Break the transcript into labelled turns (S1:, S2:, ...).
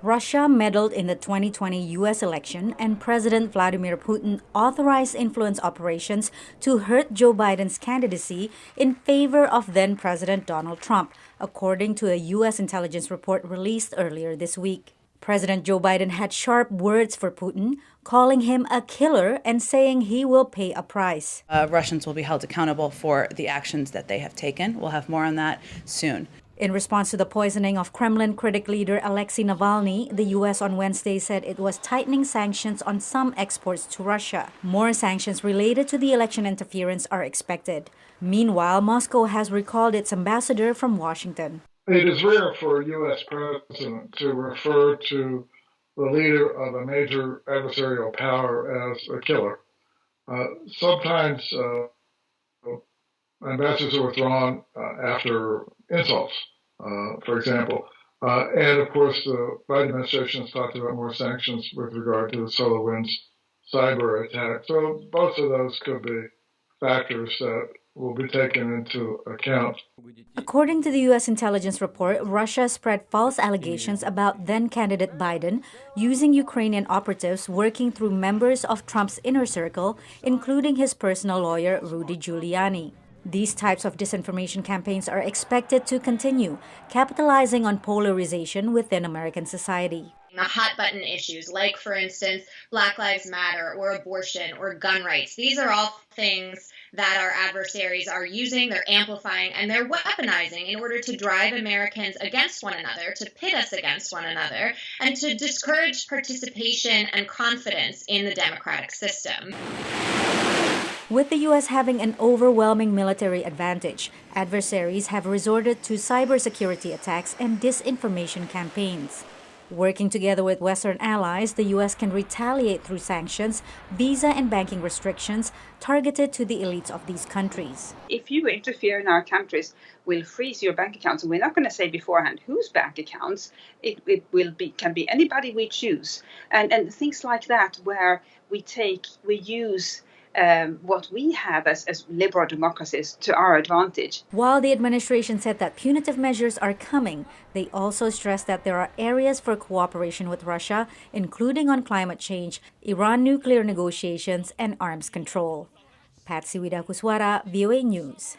S1: Russia meddled in the 2020 U.S. election, and President Vladimir Putin authorized influence operations to hurt Joe Biden's candidacy in favor of then-President Donald Trump, according to a U.S. intelligence report released earlier this week. President Joe Biden had sharp words for Putin, calling him a killer and saying he will pay a price.
S2: Russians will be held accountable for the actions that they have taken. We'll have more on that soon.
S1: In response to the poisoning of Kremlin critic leader Alexei Navalny, the U.S. on Wednesday said it was tightening sanctions on some exports to Russia. More sanctions related to the election interference are expected. Meanwhile, Moscow has recalled its ambassador from Washington.
S3: It is rare for a U.S. president to refer to the leader of a major adversarial power as a killer. Sometimes ambassadors are withdrawn after insults, for example. And of course, the Biden administration has talked about more sanctions with regard to the SolarWinds cyber attack. So both of those could be factors that will be taken into account.
S1: According to the U.S. intelligence report, Russia spread false allegations about then-candidate Biden using Ukrainian operatives working through members of Trump's inner circle, including his personal lawyer, Rudy Giuliani. These types of disinformation campaigns are expected to continue, capitalizing on polarization within American society.
S4: The hot-button issues, like, for instance, Black Lives Matter or abortion or gun rights, these are all things that our adversaries are using, they're amplifying, and they're weaponizing in order to drive Americans against one another, to pit us against one another, and to discourage participation and confidence in the democratic system.
S1: With the U.S. having an overwhelming military advantage, adversaries have resorted to cybersecurity attacks and disinformation campaigns. Working together with Western allies, the U.S. can retaliate through sanctions, visa and banking restrictions targeted to the elites of these countries.
S5: If you interfere in our countries, we'll freeze your bank accounts. And we're not going to say beforehand whose bank accounts. It can be anybody we choose. And things like that where we use what we have as liberal democracies to our advantage.
S1: While the administration said that punitive measures are coming, they also stressed that there are areas for cooperation with Russia, including on climate change, Iran nuclear negotiations, and arms control. Patsy Widakuswara, VOA News.